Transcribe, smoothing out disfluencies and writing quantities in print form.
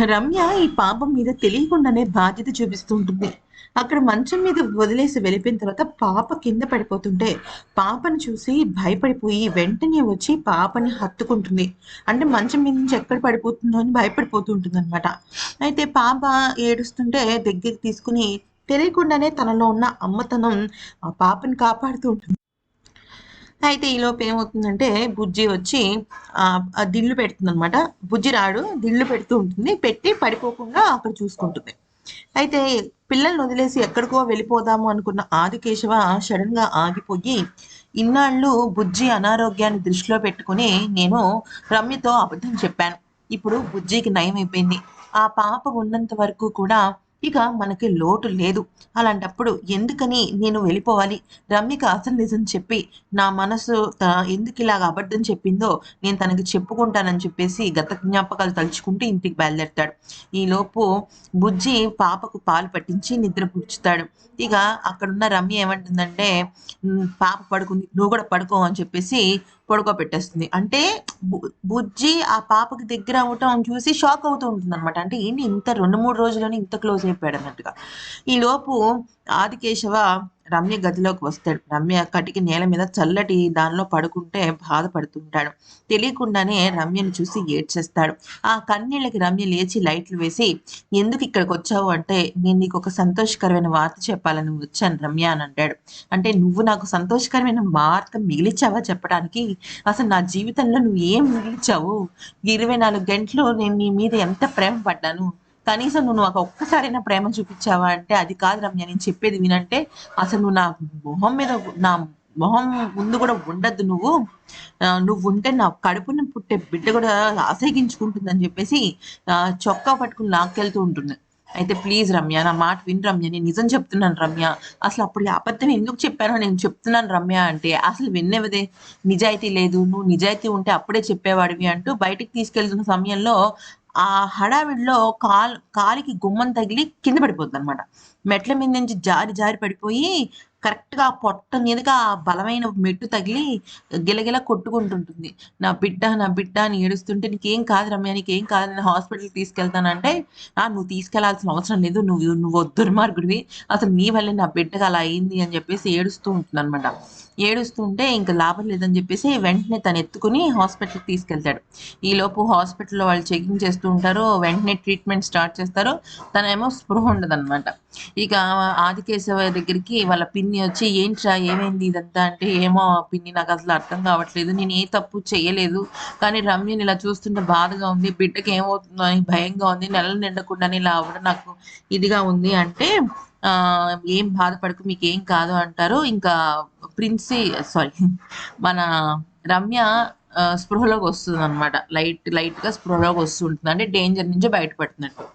రమ్య ఈ పాపం మీద తెలియకుండానే బాధ్యత చూపిస్తూ ఉంటుంది. అక్కడ మంచం మీద వదిలేసి వెళ్ళిపోయిన తర్వాత పాప కింద పడిపోతుంటే, పాపను చూసి భయపడిపోయి వెంటనే వచ్చి పాపని హత్తుకుంటుంది. అంటే మంచం మీద నుంచి ఎక్కడ పడిపోతుందో అని భయపడిపోతూ ఉంటుందనమాట. అయితే పాప ఏడుస్తుంటే దగ్గరికి తీసుకొని తెలియకుండానే తనలో ఉన్న అమ్మతనం ఆ పాపని కాపాడుతూ ఉంటుంది. అయితే ఈలోపు ఏమవుతుందంటే బుజ్జి వచ్చి ఆ దిళ్ళు పెడుతుందనమాట. బుజ్జి రాడు దిళ్ళు పెడుతూ ఉంటుంది. పెట్టి పడిపోకుండా అక్కడ చూసుకుంటుంది. అయితే పిల్లల్ని వదిలేసి ఎక్కడికో వెళ్ళిపోదాము అనుకున్న ఆదికేశవ సడన్‌గా ఆగిపోయి, ఇన్నాళ్ళు బుజ్జి అనారోగ్యాన్ని దృష్టిలో పెట్టుకొని నేను రమ్యతో అబద్ధం చెప్పాను. ఇప్పుడు బుజ్జికి నయమైపోయింది. ఆ పాప ఉన్నంత వరకు కూడా ఇక మనకి లోటు లేదు. అలాంటప్పుడు ఎందుకని నేను వెళ్ళిపోవాలి? రమ్యకి అసలు నిజం చెప్పి, నా మనసు ఎందుకిలాగ అబద్ధం చెప్పిందో నేను తనకి చెప్పుకుంటానని చెప్పేసి గత జ్ఞాపకాలు తలుచుకుంటూ ఇంటికి బయలుదేరతాడు. ఈలోపు బుజ్జి పాపకు పాలు పట్టించి నిద్ర పుచ్చుతాడు. ఇక అక్కడున్న రమ్య ఏమంటుందంటే, పాప పడుకుంది. నువ్వు కూడా పడుకో అని చెప్పేసి పడుకోబెట్టేస్తుంది. అంటే బు బుజ్జి ఆ పాపకి దగ్గర అవ్వటం చూసి షాక్ అవుతూ ఉంటుందనమాట. అంటే ఏంటి ఇంత 2, 3 రోజుల్లోనే ఇంత క్లోజ్ అయిపోయాడన్నట్టుగా. ఈలోపు ఆదికేశవ రమ్య గదిలోకి వస్తాడు. రమ్య కటికి నేల మీద చల్లటి దానిలో పడుకుంటే బాధపడుతుంటాడు. తెలియకుండానే రమ్యని చూసి ఏడ్చేస్తాడు. ఆ కన్నీళ్ళకి రమ్య లేచి లైట్లు వేసి, ఎందుకు ఇక్కడికి వచ్చావు అంటే, నేను నీకు ఒక సంతోషకరమైన వార్త చెప్పాలని వచ్చాను రమ్య అని అంటాడు. అంటే నువ్వు నాకు సంతోషకరమైన వార్త మిగిలిచ్చావా చెప్పడానికి? అసలు నా జీవితంలో నువ్వు ఏం మిగిలిచ్చావు? 24 గంటలు నేను నీ మీద ఎంత ప్రేమ పడ్డాను. కనీసం నువ్వు నాకు ఒక్కసారైనా ప్రేమ చూపించావా అంటే, అది కాదు రమ్య నేను చెప్పేది వినంటే, అసలు నువ్వు నా మొహం మీద నా మొహం ముందు కూడా ఉండద్దు నువ్వు. నువ్వు ఉంటే నా కడుపున పుట్టే బిడ్డ కూడా అసహ్యించుకుంటుందని చెప్పేసి చొక్కా పట్టుకుని లాక్కెళ్తూ ఉంటుంది. అయితే ప్లీజ్ రమ్య నా మాట విను రమ్య, నేను నిజం చెప్తున్నాను రమ్య, అసలు అప్పుడు ఈ అబద్ధం ఎందుకు చెప్పానో నేను చెప్తున్నాను రమ్య అంటే, అసలు విన్నవదే, నిజాయితీ లేదు, నువ్వు నిజాయితీ ఉంటే అప్పుడే చెప్పేవాడివి అంటూ బయటికి తీసుకెళ్తున్న సమయంలో ఆ హడావిడిలో కాలికి గుమ్మం తగిలి కింద పడిపోద్దనమాట. మెట్ల మీద నుంచి జారి జారి పడిపోయి కరెక్ట్‌గా ఆ పొట్ట మీదకి ఆ బలమైన మెట్టు తగిలి గిలగిల కొట్టుకుంటుంటుంది. నా బిడ్డ, నా బిడ్డ అని ఏడుస్తుంటే, "నీకేం కాదు రమ్య, నీకేం కాదు నేను హాస్పిటల్‌కి తీసుకెళ్తానంటే," నువ్వు తీసుకెళ్లాల్సిన అవసరం లేదు. నువ్వు దుర్మార్గుడివి. అసలు నీ వల్లే నా బిడ్డకి అలా అయింది" అని చెప్పేసి ఏడుస్తూ ఉంటుందనమాట. ఏడుస్తుంటే ఇంక లాభం లేదని చెప్పేసి వెంటనే తను ఎత్తుకొని హాస్పిటల్‌కి తీసుకెళ్తాడు. ఈలోపు హాస్పిటల్‌లో వాళ్ళు చెకింగ్ చేస్తూ ఉంటారు. వెంటనే ట్రీట్మెంట్ స్టార్ట్ చేస్తారు. తనేమో స్పృహ ఉండదనమాట. ఇక ఆదికేశవ దగ్గరికి వాళ్ళ పిన్ని వచ్చి, "ఏంట్రా ఏమైంది ఇదంతా?" అంటే, "ఏమో పిన్ని నాకసలు అర్థం కావట్లేదు. నేను ఏ తప్పు చేయలేదు. కానీ రమ్యని ఇలా చూస్తుంటే బాధగా ఉంది. బిడ్డకి ఏమవుతుందో అని భయంగా ఉంది. నెలలు నిండకుండానే ఇలా అవ్వడం నాకు ఇదిగా ఉంది" అంటే, "ఏం బాధపడకు మీకేం కాదు" అంటారు. ఇంకా ప్రిన్సీ సారీ మన రమ్య స్పృహలోకి వస్తుందనమాట. లైట్‌గా స్పృహలోకి వస్తూ ఉంటుంది. అంటే డేంజర్ నుంచి బయటపడుతున్నట్టు.